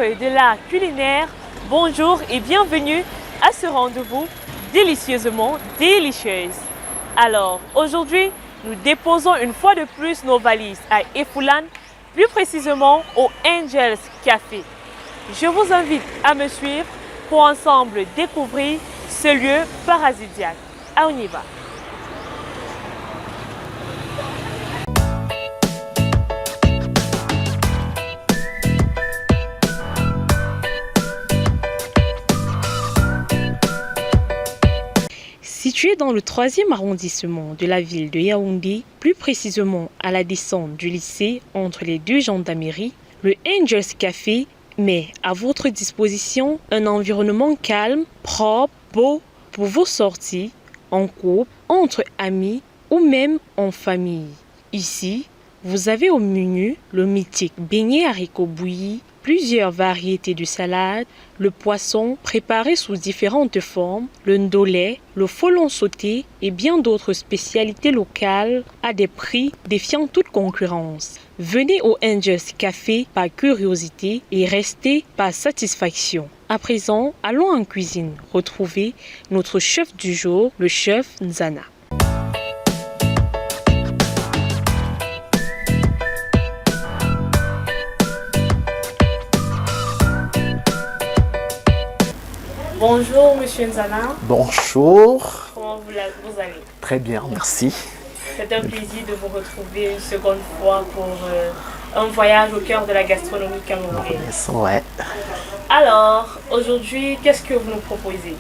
amoureux de l'art culinaire, bonjour et bienvenue à ce rendez-vous délicieusement délicieuse. Alors, aujourd'hui, nous déposons une fois de plus nos valises à Efoulan, plus précisément au Angels Café. Je vous invite à me suivre pour ensemble découvrir ce lieu paradisiaque. On y va. Situé dans le 3e arrondissement de la ville de Yaoundé, plus précisément à la descente du lycée entre les deux gendarmeries, le Angels Café met à votre disposition un environnement calme, propre, beau pour vos sorties, en couple, entre amis ou même en famille. Ici, vous avez au menu le mythique beignet haricots bouillis, plusieurs variétés de salades, le poisson préparé sous différentes formes, le ndolé, le folon sauté et bien d'autres spécialités locales à des prix défiant toute concurrence. Venez au Angels Café par curiosité et restez par satisfaction. À présent, allons en cuisine retrouver notre chef du jour, le chef Nzana. Bonjour Monsieur Nzana. Bonjour. Comment vous allez? Très bien, merci. C'est un plaisir de vous retrouver une seconde fois pour un voyage au cœur de la gastronomie camerounaise. Ouais. Alors, aujourd'hui, qu'est-ce que vous nous proposez?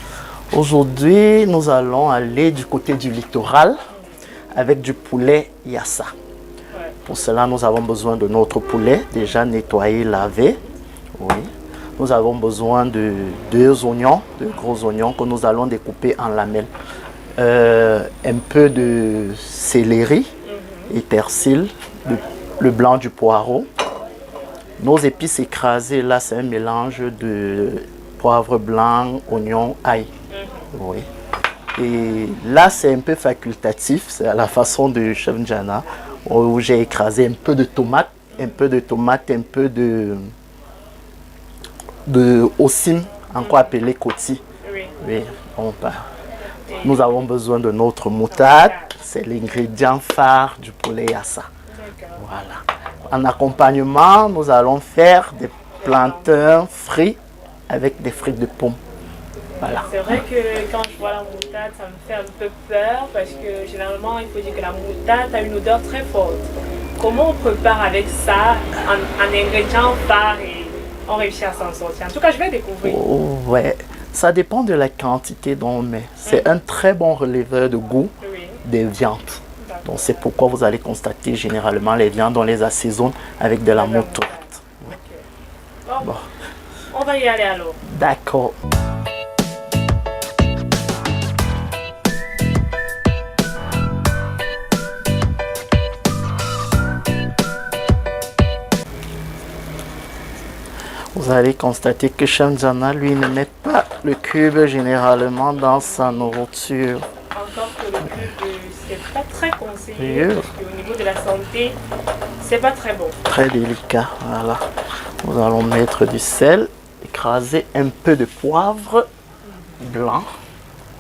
Aujourd'hui, nous allons aller du côté du littoral avec du poulet yassa. Ouais. Pour cela, nous avons besoin de notre poulet déjà nettoyé, lavé. Oui. Nous avons besoin de 2 oignons, 2 gros oignons que nous allons découper en lamelles. Un peu de céleri et persil, le blanc du poireau. Nos épices écrasées, là, c'est un mélange de poivre blanc, oignon, ail. Oui. Et là, c'est un peu facultatif, c'est à la façon de Chef Njana, où j'ai écrasé un peu de tomate, un peu de ossim, encore appelé koti. Oui. Oui, nous avons besoin de notre moutarde, c'est l'ingrédient phare du poulet yassa. Voilà. En accompagnement, nous allons faire des plantains frits avec des frites de pommes. Voilà. C'est vrai que quand je vois la moutarde, ça me fait un peu peur parce que généralement, il faut dire que la moutarde a une odeur très forte. Comment on prépare avec ça un ingrédient phare et on réussit à s'en sortir? En tout cas, je vais découvrir. Oh, ouais. Ça dépend de la quantité dont on met. C'est un très bon releveur de goût des viandes. Donc c'est pourquoi vous allez constater généralement les viandes, on les assaisonne avec de la moutarde. Okay. Bon. On va y aller alors. D'accord. Vous allez constater que Chef Njana, lui, ne met pas le cube généralement dans sa nourriture. Encore que le cube, c'est pas très conseillé, parce qu'au niveau de la santé, c'est pas très bon. Très délicat, voilà. Nous allons mettre du sel, écraser un peu de poivre blanc.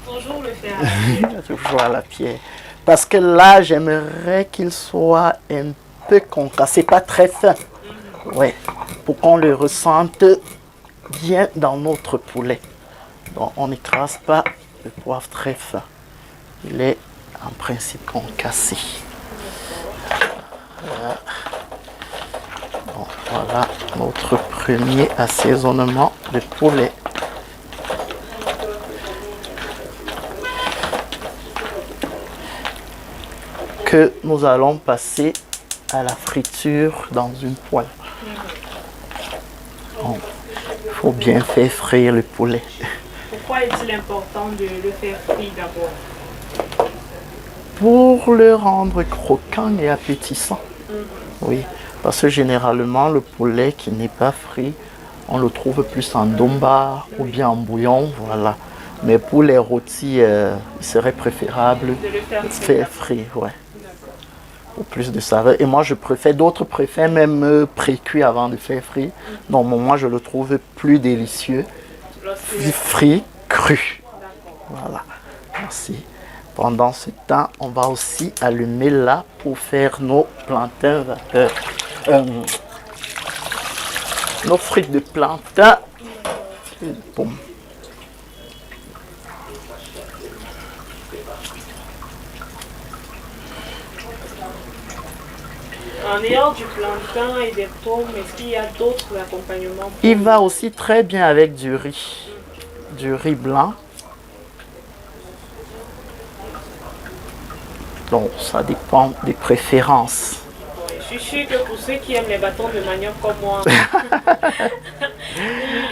Toujours le faire à la pierre. Toujours à la pierre. Parce que là, j'aimerais qu'il soit un peu concassé, pas très fin. Ouais, pour qu'on le ressente bien dans notre poulet. Donc on n'écrase pas le poivre très fin. Il est en principe concassé. Voilà. Bon, voilà notre premier assaisonnement de poulet. Que nous allons passer à la friture dans une poêle. Bon, il faut bien faire frire le poulet. Pourquoi est-il important de le faire frire d'abord? Pour le rendre croquant et appétissant. Oui, parce que généralement le poulet qui n'est pas frit, on le trouve plus en domba ou bien en bouillon, voilà. Mais pour les rôtis, il serait préférable de le faire frire, ouais. pour plus de saveur. Et moi, je préfère, d'autres préfèrent même pré-cuit avant de faire frit. Donc, moi, je le trouve plus délicieux. Frit, cru. Voilà. Merci. Pendant ce temps, on va aussi allumer là pour faire nos plantains vapeur. Nos frites de plantain. Bon. En dehors du plantain et des pommes, est-ce qu'il y a d'autres accompagnements? Il va aussi très bien avec du riz blanc. Donc, ça dépend des préférences. Je suis sûre que pour ceux qui aiment les bâtons de manioc comme moi,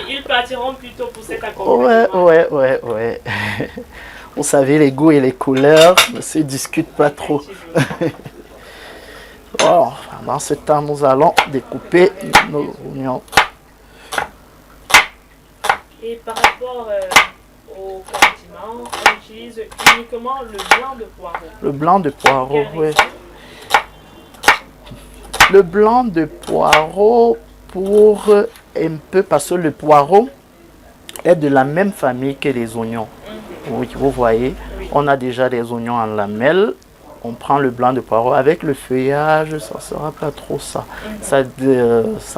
ils partiront plutôt pour cet accompagnement. Ouais. Vous savez, les goûts et les couleurs ne se discutent pas trop. Alors, dans ce temps, nous allons découper nos oignons. Et par rapport au condiment, on utilise uniquement le blanc de poireau. Le blanc de poireau, oui. Le blanc de poireau pour un peu, parce que le poireau est de la même famille que les oignons. Oui, vous voyez, on a déjà des oignons en lamelles. On prend le blanc de poireau avec le feuillage, ça ne sera pas trop ça. Ça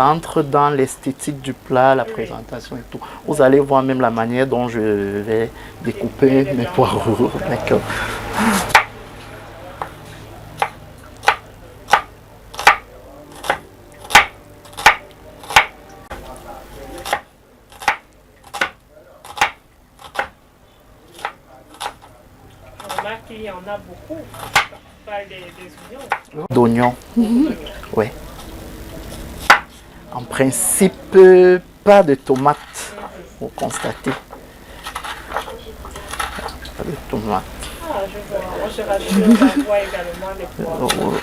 entre dans l'esthétique du plat, la présentation et tout. Vous allez voir même la manière dont je vais découper mes poireaux. D'accord. Il y en a beaucoup. Pas des oignons. D'oignons. Oui. En principe, pas de tomates. Vous constatez. Pas de tomates. Ah, je vois. Moi, je rassure, on voit également les poireaux.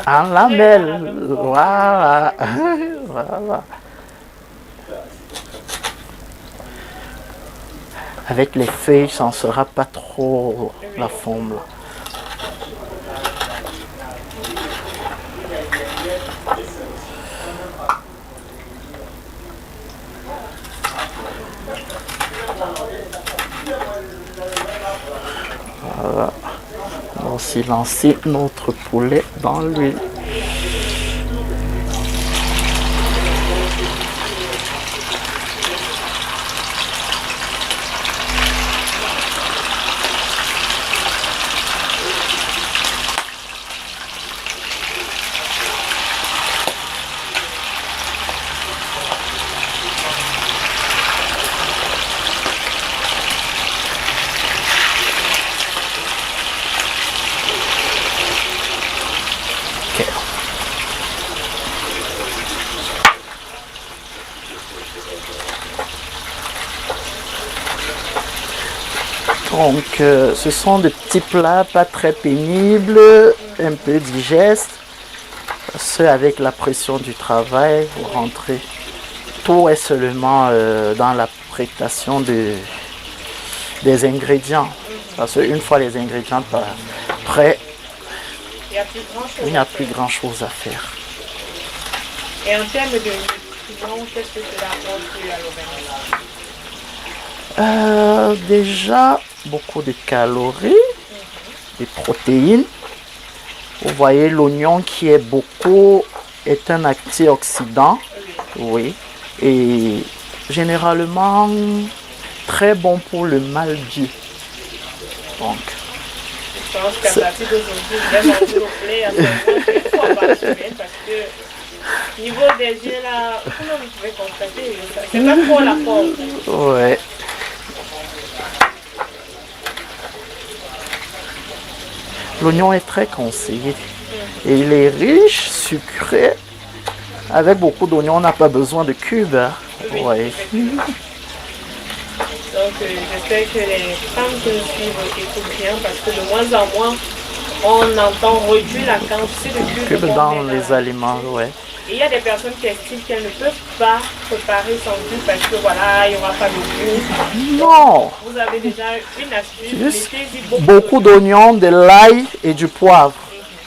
En lamelles. Voilà. Voilà. Avec les feuilles, ça ne sera pas trop la forme. Là. Voilà. On va aussi lancer notre poulet dans l'huile. Donc, ce sont des petits plats pas très pénibles, un peu digestes. Parce qu'avec la pression du travail, vous rentrez. Tout est seulement dans la préparation des ingrédients. Parce qu'une fois les ingrédients prêts, il n'y a plus grand chose à faire. Et en termes de nutriments, qu'est-ce que cela apporte à l'organisme? Déjà, beaucoup de calories, des protéines. Vous voyez, l'oignon qui est est un antioxydant. Oui. Et généralement, très bon pour le mal du. Donc, je pense qu'à partir d'aujourd'hui, je vais manger au poulet à 1 fois par semaine parce que niveau des yeux là, comment vous pouvez constater, c'est pas trop la forme. Ouais. L'oignon est très conseillé et il est riche, sucré. Avec beaucoup d'oignons, on n'a pas besoin de cubes. Hein. Oui, ouais. Donc j'espère que les femmes qui nous suivent écoutent bien parce que de moins en moins on entend réduire la quantité de cubes dans les aliments. Ouais. Et il y a des personnes qui estiment qu'elles ne peuvent pas préparer son cube parce que voilà, il n'y aura pas de goût. Non. Vous avez déjà une astuce, mettez-y beaucoup d'oignons, de l'ail et du poivre.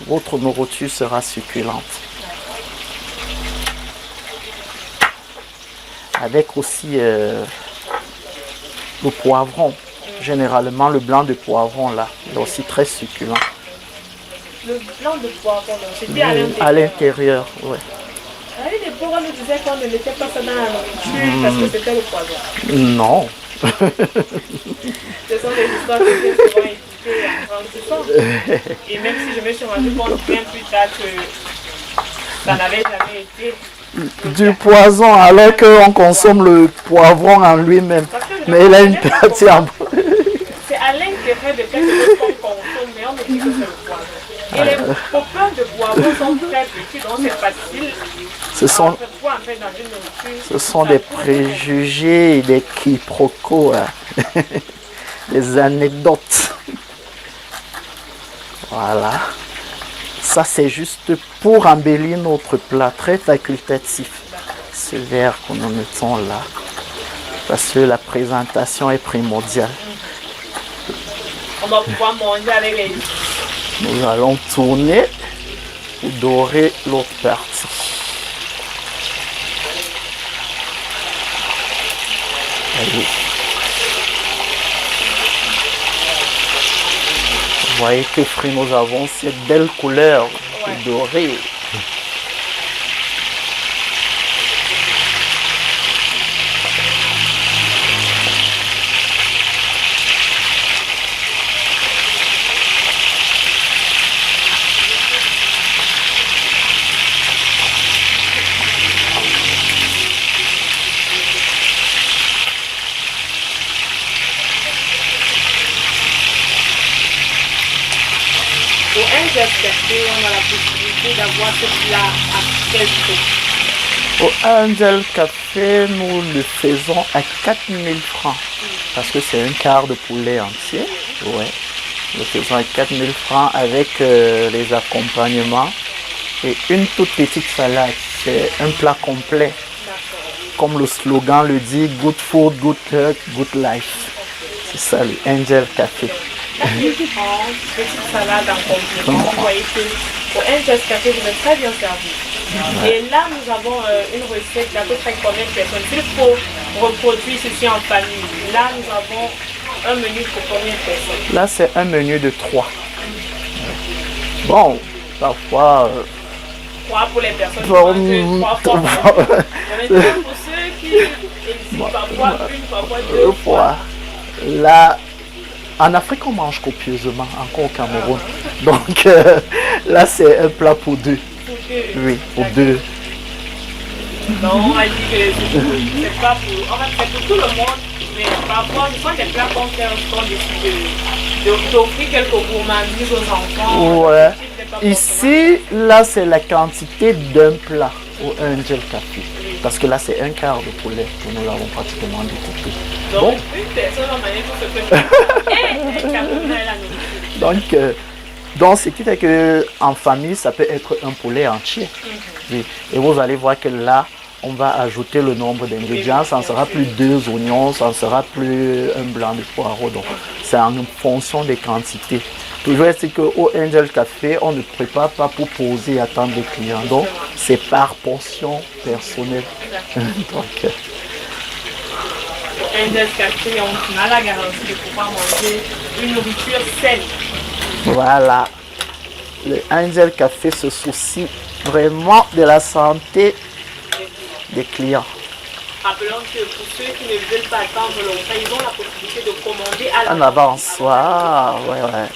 votre nourriture sera succulente. Avec aussi le poivron. Généralement, le blanc de poivron, là, il est aussi très succulent. Le blanc de poivron, c'était à l'intérieur, oui. Les pauvres nous disaient qu'on ne mettait pas ça dans la nourriture parce que c'était le poison. Non. Ce sont des histoires que j'ai souvent écoutées en grandissant. Et même si je me suis rendu compte bien plus tard que ça n'avait jamais été du poison alors qu'on consomme le poivron en lui-même. Mais il a une partie en... C'est à l'intérieur de quelque chose qu'on consomme, mais on me dit que c'est le poivron. Et les copains de poivron sont très petits, donc c'est facile. Ce sont des préjugés et des quiproquos, hein. Des anecdotes. Voilà. Ça, c'est juste pour embellir notre plat, très facultatif. Ce verre que nous mettons là, parce que la présentation est primordiale. On va pouvoir manger avec les... Nous allons tourner pour dorer l'autre partie. Allez. Vous voyez que fruits nous avons cette belle couleur dorée. Au Angels Café, on a la possibilité d'avoir ce plat à quel prix? Au Angel Café, nous le faisons à 4000 francs. Parce que c'est un quart de poulet entier. Ouais. Nous le faisons à 4000 francs avec les accompagnements et une toute petite salade. C'est un plat complet. Comme le slogan le dit, good food, good health, good life. C'est ça le Angel Café. 4000 francs, petite salade en complément. Vous voyez que au Angels Café, vous êtes très bien servi. Et là, nous avons une recette d'à peu près combien de personnes? S'il faut reproduire ceci en famille, là, nous avons un menu pour combien de personnes? Là, c'est un menu de 3. Bon, parfois... 3 pour les personnes qui mangent 3 fois par jour. Pour ceux qui hésitent, parfois une, parfois 2 fois. Là, en Afrique, on mange copieusement, encore au Cameroun. Donc là, c'est un plat pour 2. Oui, pour 2. Non, on a dit que c'est pas pour... En fait, c'est pour tout le monde, mais parfois, ce sont des plats qu'on fait, on décide d'offrir quelques gourmandises aux enfants. Ouais. Ici, là, c'est la quantité d'un plat au Angel Café. Parce que là, c'est un quart de poulet que nous l'avons pratiquement découpé. Donc, une personne en manière pour se faire. Donc, ce qui fait qu'en famille, ça peut être un poulet entier. Oui. Et vous allez voir que là, on va ajouter le nombre d'ingrédients. Ça ne sera plus 2 oignons, ça ne sera plus un blanc de poireau. Donc, c'est en fonction des quantités. Toujours est-ce qu'au Angel Café, on ne prépare pas pour poser et attendre les clients. Donc, c'est par portion personnelle. Donc, Angels Café, on a la garantie de pouvoir manger une nourriture saine. Voilà. Le Angel Café se soucie vraiment de la santé des clients. Rappelons que pour ceux qui ne veulent pas attendre longtemps, ils ont la possibilité de commander à l'avance. En avance, ouais.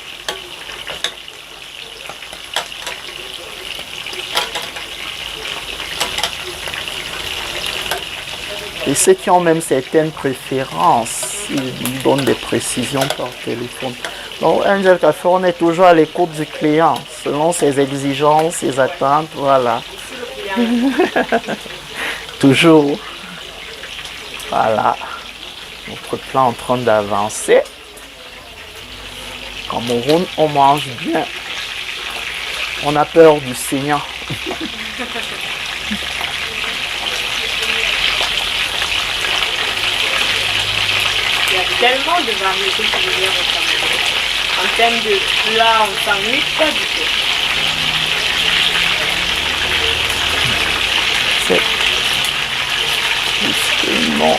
Et ceux qui ont même certaines préférences, ils donnent des précisions par téléphone. Donc, Angel Café, on est toujours à l'écoute du client, selon ses exigences, ses attentes, voilà. Toujours. Voilà. Notre plat en train d'avancer. Cameroun, on mange bien. On a peur du saignant. Il y a tellement de variétés culinaires au Cameroun. En termes de plats, en sandwich, pas du tout. non.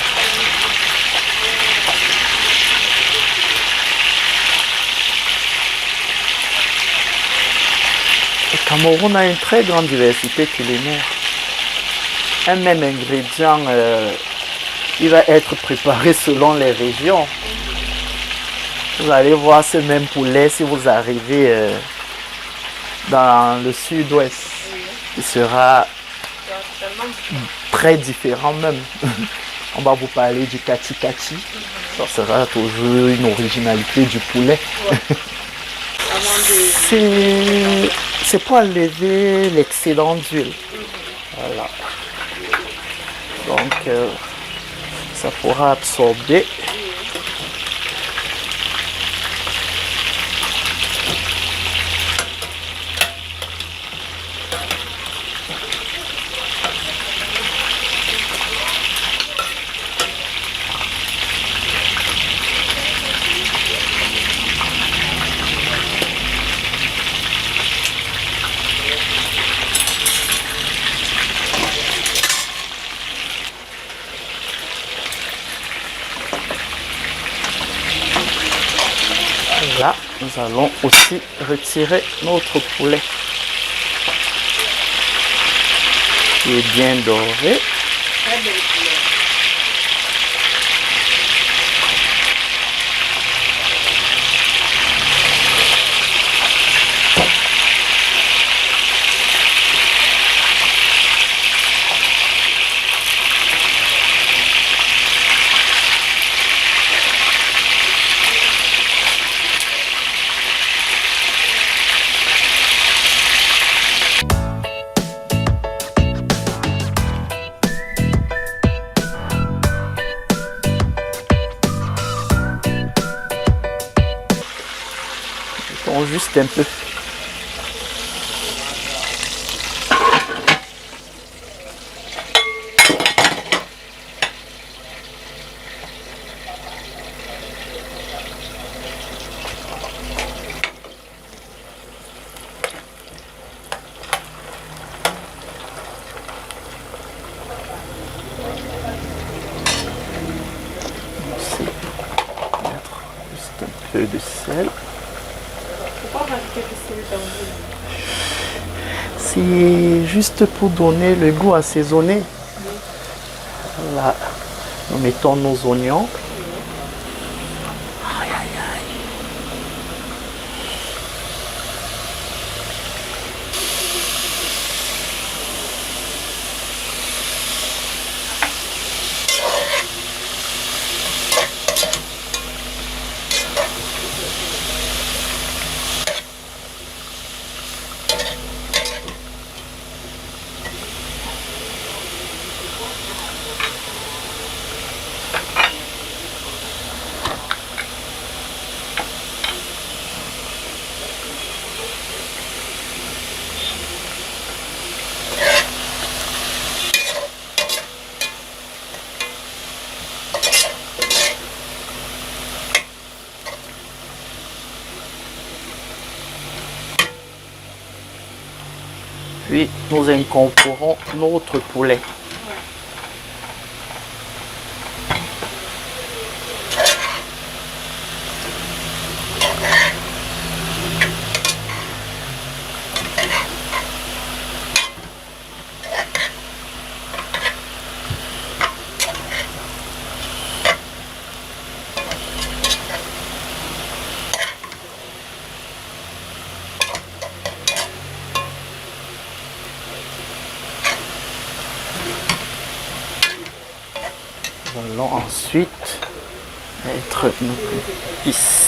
Le Cameroun a une très grande diversité culinaire. Un même ingrédient, il va être préparé selon les régions. Vous allez voir ce même poulet si vous arrivez dans le sud-ouest. Il sera très différent même. On va vous parler du kati-kati. Ça sera toujours une originalité du poulet. C'est pour enlever l'excédent d'huile. Voilà. Donc, ça pourra absorber. Là, nous allons aussi retirer notre poulet qui est bien doré. Juste un peu. Aussi mettre juste un peu de sel. C'est juste pour donner le goût assaisonné. Là, nous mettons nos oignons. Aïe, aïe, aïe. Puis nous incorporons notre poulet. Nous allons ensuite mettre nos épices.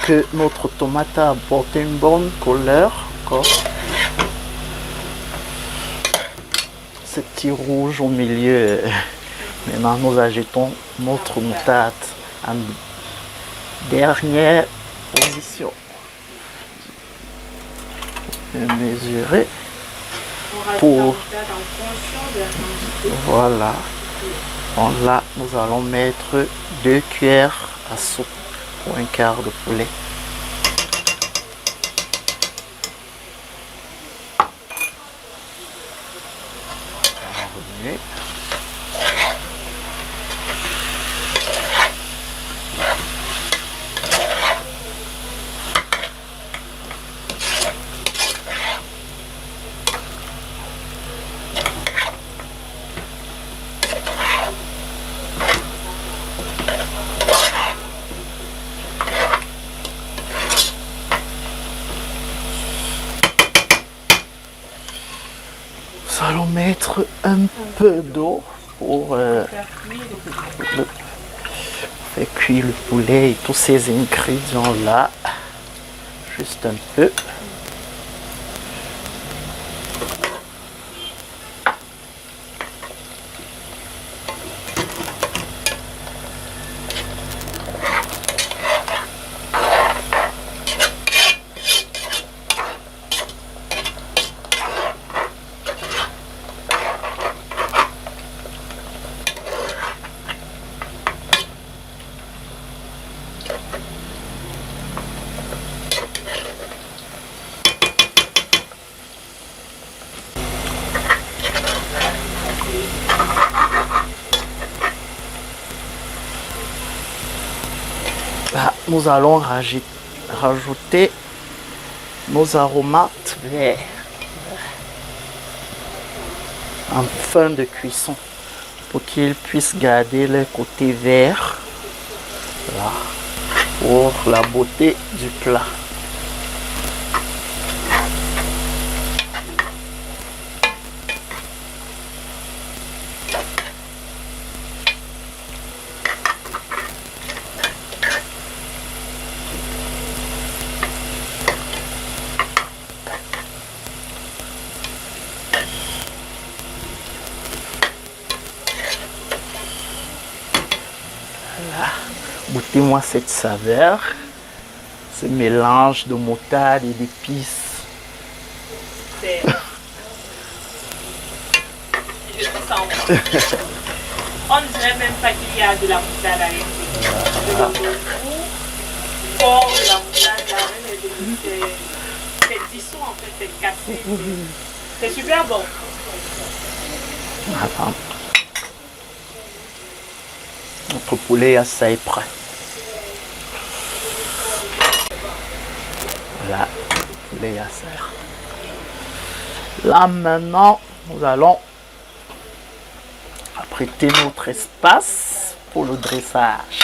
que notre tomate a apporté une bonne couleur. Encore. Ce petit rouge au milieu. Maintenant, nous ajoutons notre moutarde en dernière position. Mesurer pour voilà. Donc là, nous allons mettre 2 cuillères à soupe pour un quart de poulet. Nous allons mettre un peu d'eau pour faire cuire le poulet et tous ces ingrédients là. Juste un peu. Là, nous allons rajouter nos aromates verts en fin de cuisson pour qu'ils puissent garder le côté vert là, pour la beauté du plat. Goûtez-moi cette saveur, ce mélange de moutarde et d'épices. On ne dirait même pas qu'il y a de la moutarde à l'intérieur. Le goût fort de la moutarde, c'est dissous en fait, c'est cassé. C'est super bon. Voilà. Notre poulet à ça est prêt. Voilà, le poulet à ça. Là maintenant, nous allons apprêter notre espace pour le dressage.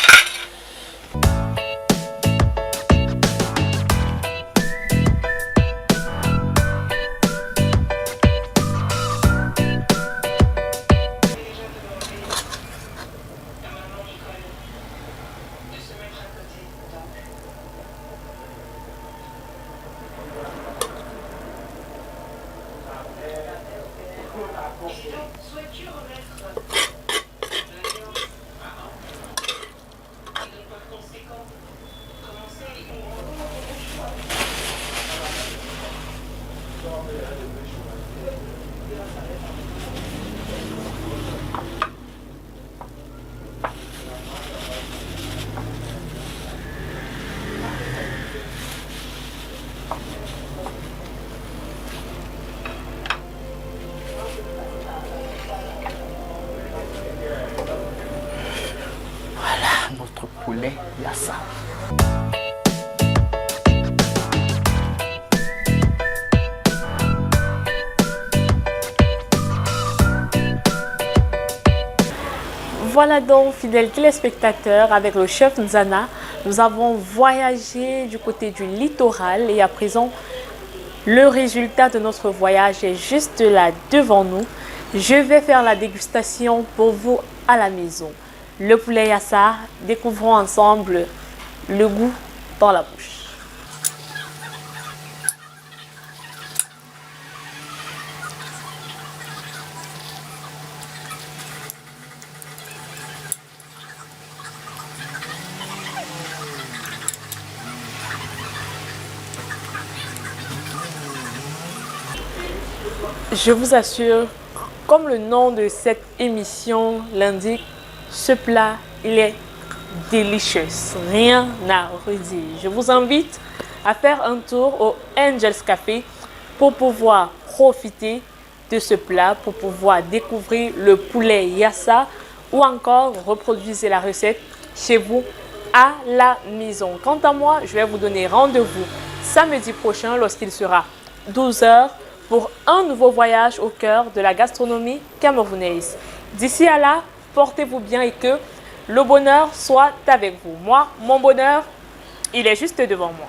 Notre poulet, il y a ça. Voilà donc, fidèles téléspectateurs, avec le chef Nzana, nous avons voyagé du côté du littoral et à présent, le résultat de notre voyage est juste là devant nous. Je vais faire la dégustation pour vous à la maison. Le poulet yassa, découvrons ensemble le goût dans la bouche. Je vous assure, comme le nom de cette émission l'indique, ce plat, il est délicieux, rien à redire. Je vous invite à faire un tour au Angels Café pour pouvoir profiter de ce plat, pour pouvoir découvrir le poulet yassa ou encore reproduisez la recette chez vous à la maison. Quant à moi, je vais vous donner rendez-vous samedi prochain lorsqu'il sera 12 h pour un nouveau voyage au cœur de la gastronomie camerounaise. D'ici à là, portez-vous bien et que le bonheur soit avec vous. Moi, mon bonheur, il est juste devant moi.